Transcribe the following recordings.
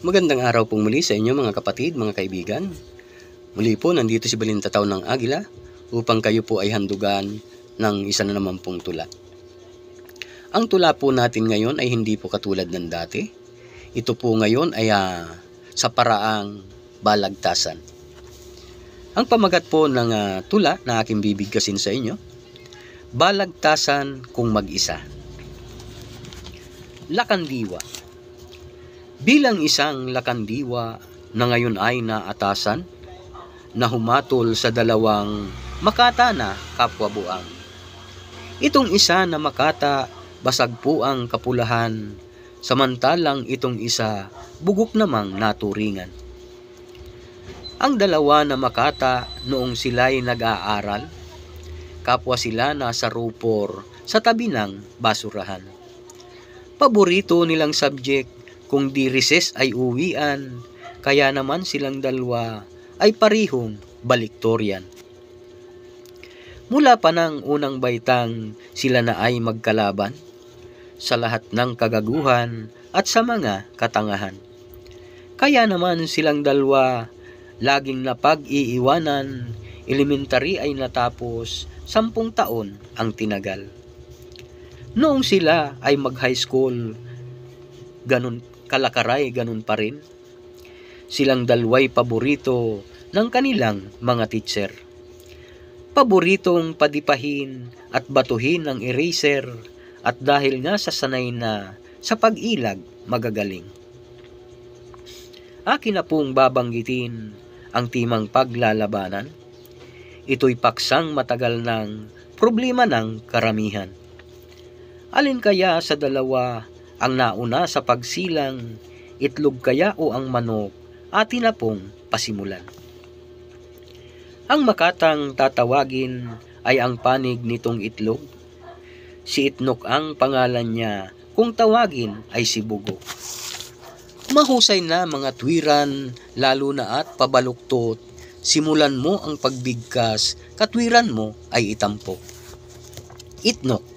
Magandang araw pong muli sa inyo mga kapatid, mga kaibigan. Muli po nandito si Balintataw ng Agila upang kayo po ay handugan ng isa na naman pong tula. Ang tula po natin ngayon ay hindi po katulad ng dati. Ito po ngayon ay sa paraang balagtasan. Ang pamagat po ng tula na aking bibigkasin sa inyo, Balagtasan kung mag-isa. Lakandiwa. Bilang isang lakandiwa na ngayon ay naatasan, na humatol sa dalawang makata na kapwabuang. Itong isa na makata, basag po ang kapulahan, samantalang itong isa, bugok namang naturingan. Ang dalawa na makata noong sila'y nag-aaral, kapwa sila nasa rupor sa tabi ng basurahan. Paborito nilang subject kung di recess ay uwian, kaya naman silang dalawa ay parihong baliktoryan. Mula pa ng unang baitang sila na ay magkalaban sa lahat ng kagaguhan at sa mga katangahan. Kaya naman silang dalawa laging napag-iiwanan, elementary ay natapos, 10 taon ang tinagal. Noong sila ay mag-high school, ganun kalakaray, ganun pa rin. Silang dalaway paborito ng kanilang mga teacher. Paboritong padipahin at batuhin ng eraser at dahil nga sa sanay na sa pag-ilag magagaling. Akin na pong babanggitin ang timang paglalabanan. Ito'y paksang matagal ng problema ng karamihan. Alin kaya sa dalawa ang nauna sa pagsilang, itlog kaya o ang manok, atin na pong pasimulan. Ang makatang tatawagin ay ang panig nitong itlog. Si Itnok ang pangalan niya, kung tawagin ay si Bugo. Mahusay na mga tuwiran, lalo na at pabaluktot, simulan mo ang pagbigkas, katwiran mo ay itampok. Itnok.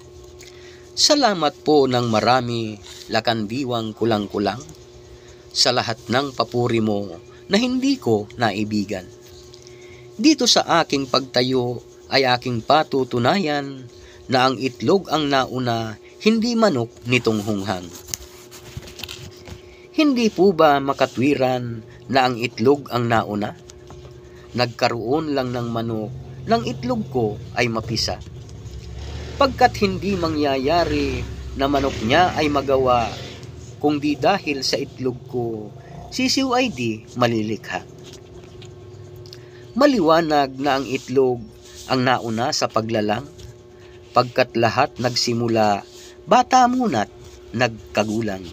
Salamat po ng marami, lakandiwang kulang-kulang, sa lahat ng papuri mo na hindi ko naibigan. Dito sa aking pagtayo ay aking patutunayan na ang itlog ang nauna, hindi manok nitong hunghang. Hindi po ba makatwiran na ang itlog ang nauna? Nagkaroon lang ng manok, ng itlog ko ay mapisa. Pagkat hindi mangyayari na manok niya ay magawa, kung di dahil sa itlog ko, sisiw ay di malilikha. Maliwanag na ang itlog ang nauna sa paglalang, pagkat lahat nagsimula, bata muna't nagkagulang.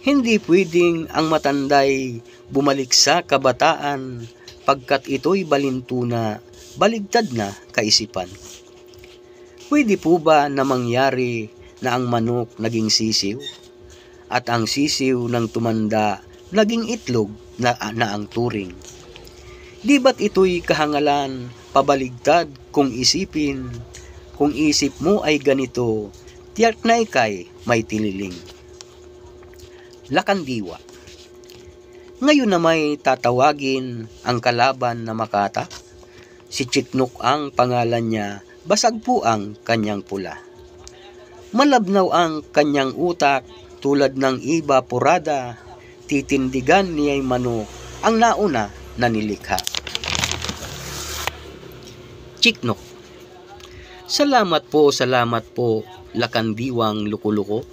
Hindi pwedeng ang matanday bumalik sa kabataan, pagkat ito'y balintuna, baligtad na kaisipan. Pwede po ba na mangyari na ang manok naging sisiw, at ang sisiw ng tumanda naging itlog na ang turing? Di ba't ito'y kahangalan, pabaligtad kung isipin, kung isip mo ay ganito, tiyak na ikay may tililing. Lakandiwa. Ngayon na may tatawagin ang kalaban na makata, si Chitnok ang pangalan niya, basag po ang kanyang pula. Malabnaw ang kanyang utak, tulad ng iba purada, titindigan niya'y manok, ang nauna na nilikha. Chitnok. Salamat po, lakandiwang lukuluko,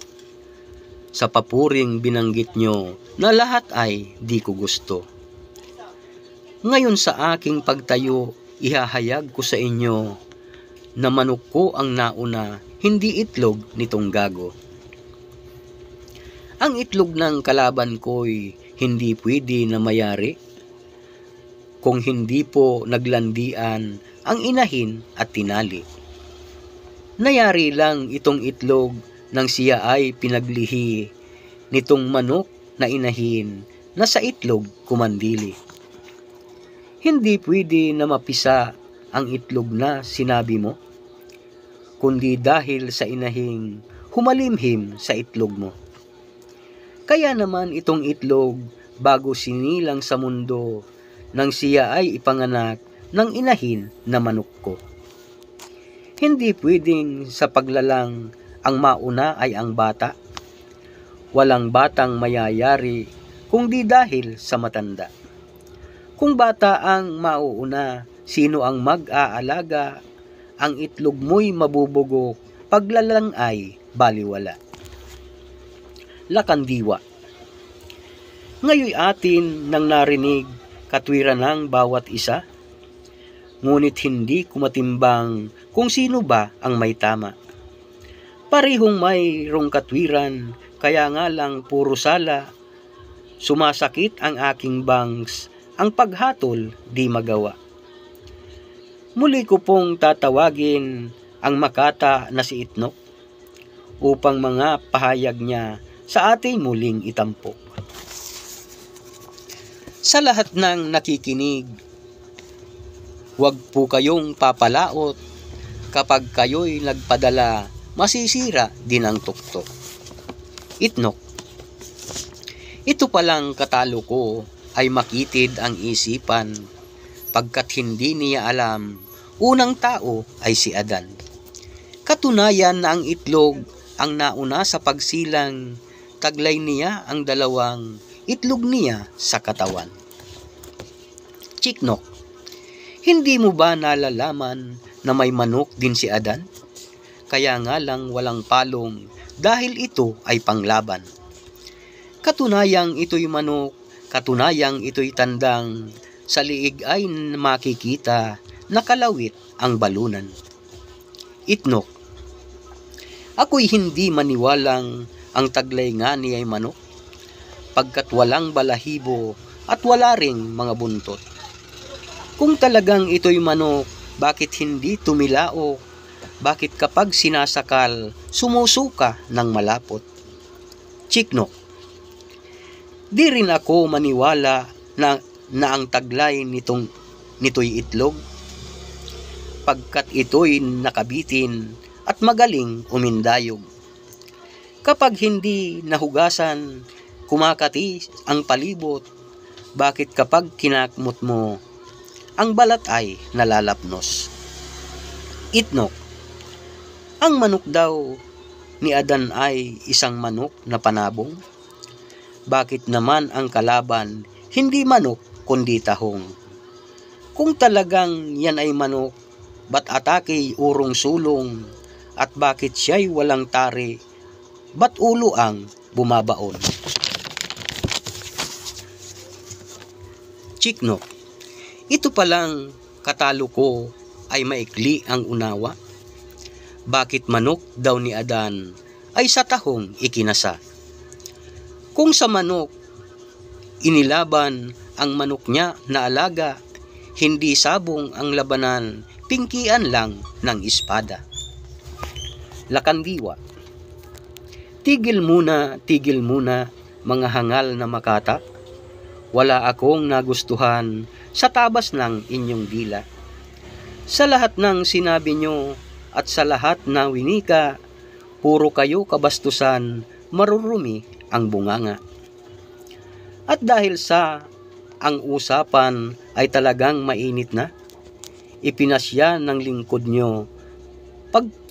sa papuring binanggit nyo na lahat ay di ko gusto. Ngayon sa aking pagtayo, ihahayag ko sa inyo na manok ko ang nauna, hindi itlog nitong gago. Ang itlog ng kalaban ko'y hindi pwede na mayari kung hindi po naglandian ang inahin at tinali. Nayari lang itong itlog nang siya ay pinaglihi nitong manok na inahin na sa itlog kumandili. Hindi pwede na mapisa ang itlog na sinabi mo, kundi dahil sa inahing humalimhim sa itlog mo. Kaya naman itong itlog bago sinilang sa mundo nang siya ay ipanganak ng inahin na manok ko. Hindi pwedeng sa paglalang ang mauna ay ang bata. Walang batang mayayari kung di dahil sa matanda. Kung bata ang mauuna, sino ang mag-aalaga? Ang itlog mo'y mabubugok, paglalang ay baliwala. Lakandiwa. Ngayon atin nang narinig katwiran ng bawat isa, ngunit hindi kumatimbang kung sino ba ang may tama. Parihong mayroong katwiran, kaya nga lang puro sala, sumasakit ang aking bangs, ang paghatol di magawa. Muli ko pong tatawagin ang Makata na si Itnok upang mga pahayag niya sa ating muling itampok. Sa lahat ng nakikinig, huwag po kayong papalaot kapag kayo'y nagpadala, masisira din ang tuktok. Itnok. Ito palang katalo ko ay makitid ang isipan, pagkat hindi niya alam, unang tao ay si Adan. Katunayan na ang itlog ang nauna sa pagsilang, taglay niya ang dalawang itlog niya sa katawan. Chiknok. Hindi mo ba nalalaman na may manok din si Adan? Kaya nga lang walang palong dahil ito ay panglaban. Katunayang ito'y manok, katunayang ito'y tandang, sa liig ay makikita, nakalawit ang balunan. Itnok. Ako'y hindi maniwalang ang taglay nga niya'y manok, pagkat walang balahibo at wala ring mga buntot. Kung talagang ito'y manok, bakit hindi tumilaok? Bakit kapag sinasakal, sumusuka ng malapot? Chiknok. Di rin ako maniwala na ang taglay nito'y itlog, pagkat ito'y nakabitin at magaling umindayog. Kapag hindi nahugasan, kumakati ang palibot, bakit kapag kinakmot mo, ang balat ay nalalapnos? Itnok. Ang manok daw ni Adan ay isang manok na panabong. Bakit naman ang kalaban hindi manok kundi tahong? Kung talagang yan ay manok, ba't atake urong sulong? At bakit siya'y walang tari? Ba't ulo ang bumabaon? Chiknok. Ito palang katalo ko ay maikli ang unawa. Bakit manok daw ni Adan ay sa tahong ikinasa? Kung sa manok inilaban ang manok niya na alaga, hindi sabong ang labanan, pingkian lang ng espada. Lakandiwa. Tigil muna, mga hangal na Makata. Wala akong nagustuhan sa tabas ng inyong dila. Sa lahat ng sinabi nyo at sa lahat na winika, puro kayo kabastusan, marurumi ang bunganga. At dahil sa ang usapan ay talagang mainit na, ipinasya ng lingkod nyo,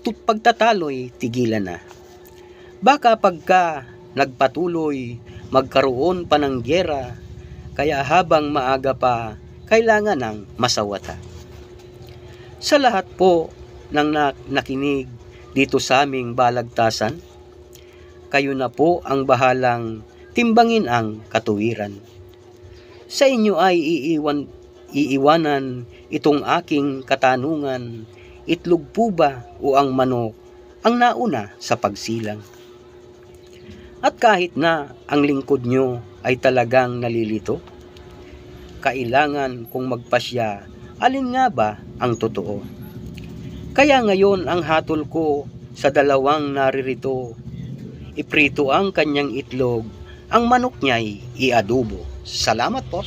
pagtatalo'y tigilan na. Baka pagka nagpatuloy, magkaroon pa ng gyera, kaya habang maaga pa, kailangan ng masawata. Sa lahat po ng nakinig dito sa aming balagtasan, kayo na po ang bahalang timbangin ang katuwiran. Sa inyo ay iiwanan itong aking katanungan, itlog po ba o ang manok ang nauna sa pagsilang? At kahit na ang lingkod nyo ay talagang nalilito, kailangan kong magpasya, alin nga ba ang totoo? Kaya ngayon ang hatol ko sa dalawang naririto, iprito ang kanyang itlog, ang manok niya'y iadobo. Salamat po.